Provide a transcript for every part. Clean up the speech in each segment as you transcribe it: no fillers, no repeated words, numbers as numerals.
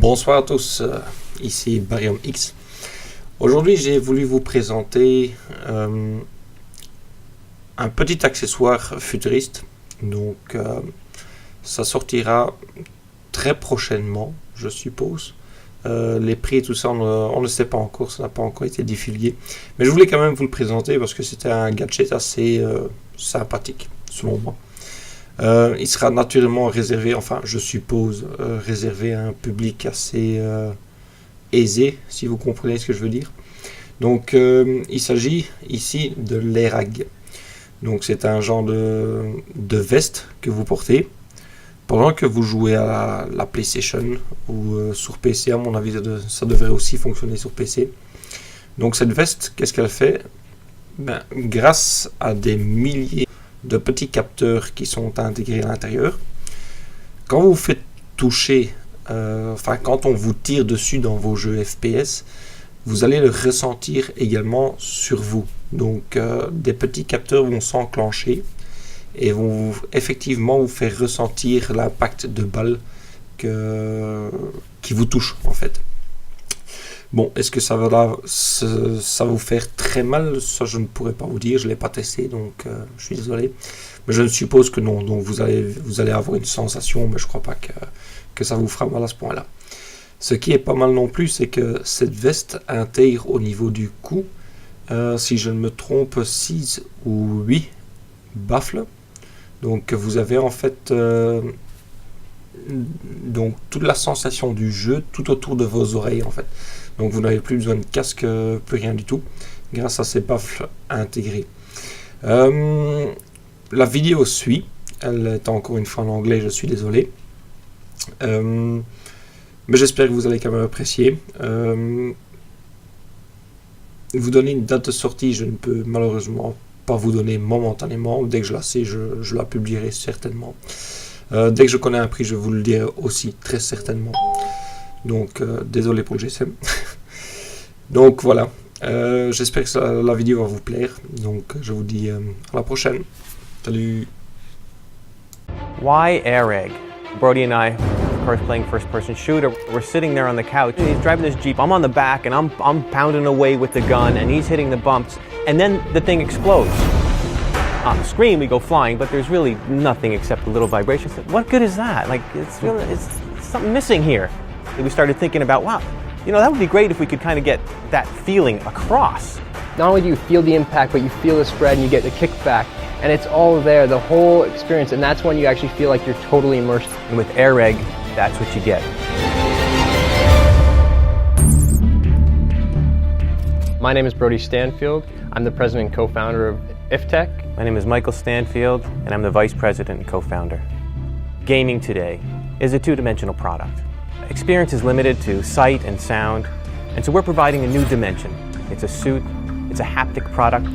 Bonsoir à tous, ici Baryumx. Aujourd'hui j'ai voulu vous présenter un petit accessoire futuriste. Donc ça sortira très prochainement, je suppose. Les prix et tout ça on ne sait pas encore, ça n'a pas encore été divulgué. Mais je voulais quand même vous le présenter parce que c'était un gadget assez sympathique selon moi. Il sera naturellement réservé, enfin je suppose, réservé à un public assez aisé, si vous comprenez ce que je veux dire. Donc il s'agit ici de l'Araig. Donc c'est un genre de veste que vous portez pendant que vous jouez à la PlayStation ou sur PC. À mon avis ça devrait aussi fonctionner sur PC. Donc cette veste, qu'est-ce qu'elle fait? Grâce à des milliers de petits capteurs qui sont intégrés à l'intérieur, quand vous vous faites toucher, quand on vous tire dessus dans vos jeux FPS, vous allez le ressentir également sur vous. Donc des petits capteurs vont s'enclencher et vont effectivement vous faire ressentir l'impact de balles qui vous touche en fait. Bon, est-ce que ça va vous faire très mal? Ça, je ne pourrais pas vous dire, je ne l'ai pas testé, donc je suis désolé. Mais je ne suppose que non, donc vous allez avoir une sensation, mais je ne crois pas que ça vous fera mal à ce point-là. Ce qui est pas mal non plus, c'est que cette veste intègre au niveau du cou, si je ne me trompe, 6 ou 8 baffles. Donc vous avez en fait donc toute la sensation du jeu tout autour de vos oreilles en fait. Donc vous n'avez plus besoin de casque, plus rien du tout, grâce à ces baffles intégrés. La vidéo suit, elle est encore une fois en anglais, je suis désolé. Mais j'espère que vous allez quand même apprécier. Vous donner une date de sortie, je ne peux malheureusement pas vous donner momentanément. Dès que je la sais, je la publierai certainement. Dès que je connais un prix, je vous le dirai aussi très certainement. Donc désolé pour le GSM. Donc voilà, j'espère que la vidéo va vous plaire. Donc je vous dis à la prochaine. Salut. Why Araig? Brody and I, of course, playing first-person shooter. We're sitting there on the couch. He's driving his Jeep. I'm on the back, and I'm pounding away with the gun, and he's hitting the bumps, and then the thing explodes. On the screen, we go flying, but there's really nothing except a little vibration. What good is that? Like, it's something missing here. And we started thinking about, wow, you know, that would be great if we could kind of get that feeling across. Not only do you feel the impact, but you feel the spread and you get the kickback. And it's all there, the whole experience, and that's when you actually feel like you're totally immersed. And with Araig, that's what you get. My name is Brody Stanfield. I'm the president and co-founder of Tech. My name is Michael Stanfield, and I'm the vice president and co-founder. Gaming today is a two-dimensional product. Experience is limited to sight and sound, and so we're providing a new dimension. It's a suit, it's a haptic product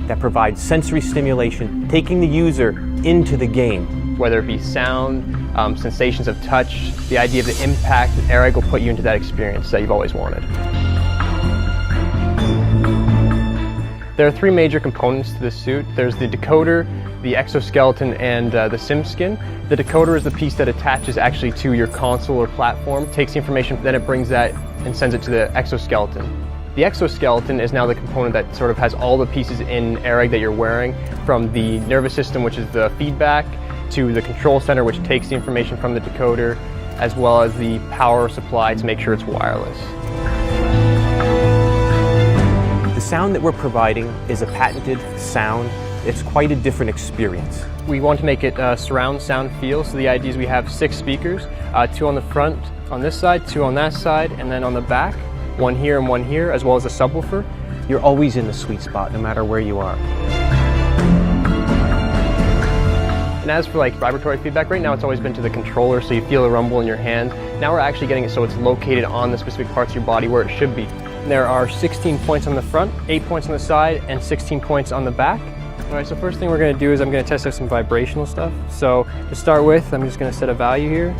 that provides sensory stimulation, taking the user into the game. Whether it be sound, sensations of touch, the idea of the impact, Araig will put you into that experience that you've always wanted. There are three major components to this suit. There's the decoder, the exoskeleton, and the sim skin. The decoder is the piece that attaches actually to your console or platform, takes the information, then it brings that and sends it to the exoskeleton. The exoskeleton is now the component that sort of has all the pieces in Araig that you're wearing, from the nervous system, which is the feedback, to the control center, which takes the information from the decoder, as well as the power supply to make sure it's wireless. The sound that we're providing is a patented sound. It's quite a different experience. We want to make it surround sound feel, so the idea is we have 6 speakers, 2 on the front on this side, 2 on that side, and then on the back, 1 here and 1 here, as well as a subwoofer. You're always in the sweet spot, no matter where you are. And as for like vibratory feedback, right now it's always been to the controller, so you feel a rumble in your hand. Now we're actually getting it so it's located on the specific parts of your body where it should be. There are 16 points on the front, 8 points on the side, and 16 points on the back. All right, so first thing we're gonna do is I'm gonna test out some vibrational stuff. So to start with, I'm just gonna set a value here.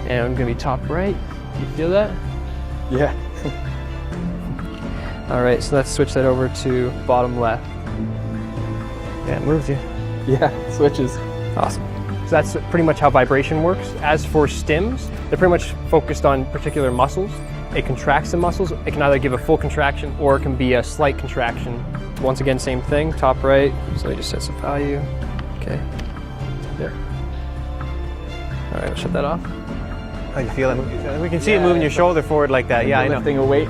And I'm gonna be top right. Do you feel that? Yeah. All right, so let's switch that over to bottom left. Yeah, it moves you. Yeah, it switches. Awesome. So that's pretty much how vibration works. As for stims, they're pretty much focused on particular muscles. It contracts the muscles. It can either give a full contraction or it can be a slight contraction. Once again, same thing, top right. So it just sets a value. Okay, there. All right, I'll shut that off. How do you feel it? We can see it moving your shoulder forward like that. Yeah, I know. Lifting a weight.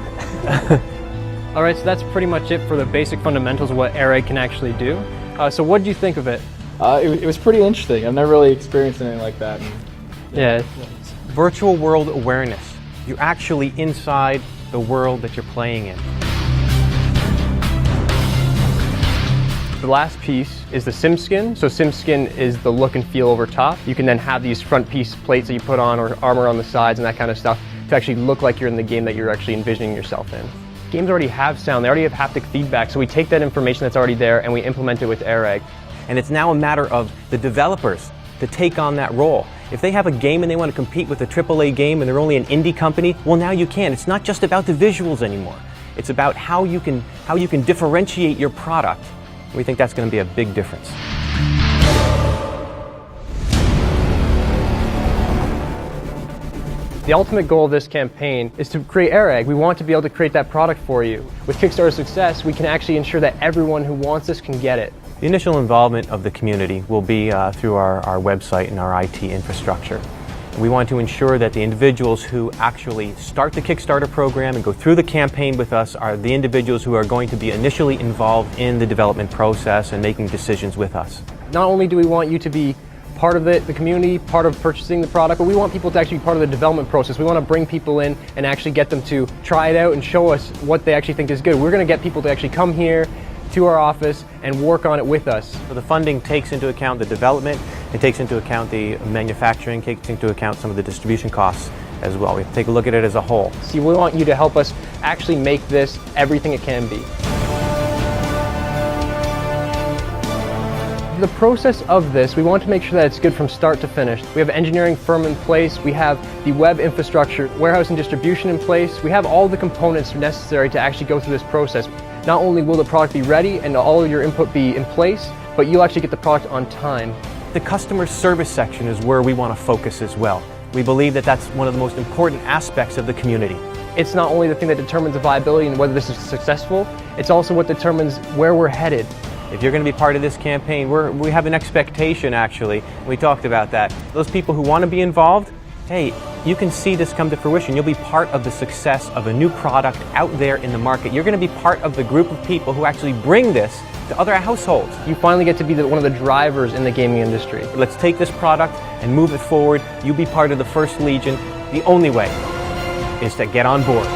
All right, so that's pretty much it for the basic fundamentals of what Araig can actually do. So what did you think of it? It was pretty interesting. I've never really experienced anything like that. Yeah. Virtual world awareness. You're actually inside the world that you're playing in. The last piece is the sim skin. So sim skin is the look and feel over top. You can then have these front piece plates that you put on or armor on the sides and that kind of stuff to actually look like you're in the game that you're actually envisioning yourself in. Games already have sound, they already have haptic feedback, so we take that information that's already there and we implement it with Araig. And it's now a matter of the developers to take on that role. If they have a game and they want to compete with a AAA game and they're only an indie company, well now you can. It's not just about the visuals anymore. It's about how you can differentiate your product. We think that's going to be a big difference. The ultimate goal of this campaign is to create Araig. We want to be able to create that product for you. With Kickstarter success, we can actually ensure that everyone who wants this can get it. The initial involvement of the community will be through our website and our IT infrastructure. We want to ensure that the individuals who actually start the Kickstarter program and go through the campaign with us are the individuals who are going to be initially involved in the development process and making decisions with us. Not only do we want you to be part of the community, part of purchasing the product, but we want people to actually be part of the development process. We want to bring people in and actually get them to try it out and show us what they actually think is good. We're going to get people to actually come here to our office and work on it with us. So the funding takes into account the development, it takes into account the manufacturing, takes into account some of the distribution costs as well. We take a look at it as a whole. See, we want you to help us actually make this everything it can be. The process of this, we want to make sure that it's good from start to finish. We have an engineering firm in place, we have the web infrastructure, warehouse and distribution in place. We have all the components necessary to actually go through this process. Not only will the product be ready and all of your input be in place, but you'll actually get the product on time. The customer service section is where we want to focus as well. We believe that that's one of the most important aspects of the community. It's not only the thing that determines the viability and whether this is successful, it's also what determines where we're headed. If you're going to be part of this campaign, we have an expectation actually. We talked about that. Those people who want to be involved, hey, you can see this come to fruition. You'll be part of the success of a new product out there in the market. You're going to be part of the group of people who actually bring this to other households. You finally get to be one of the drivers in the gaming industry. Let's take this product and move it forward. You be part of the first legion. The only way is to get on board.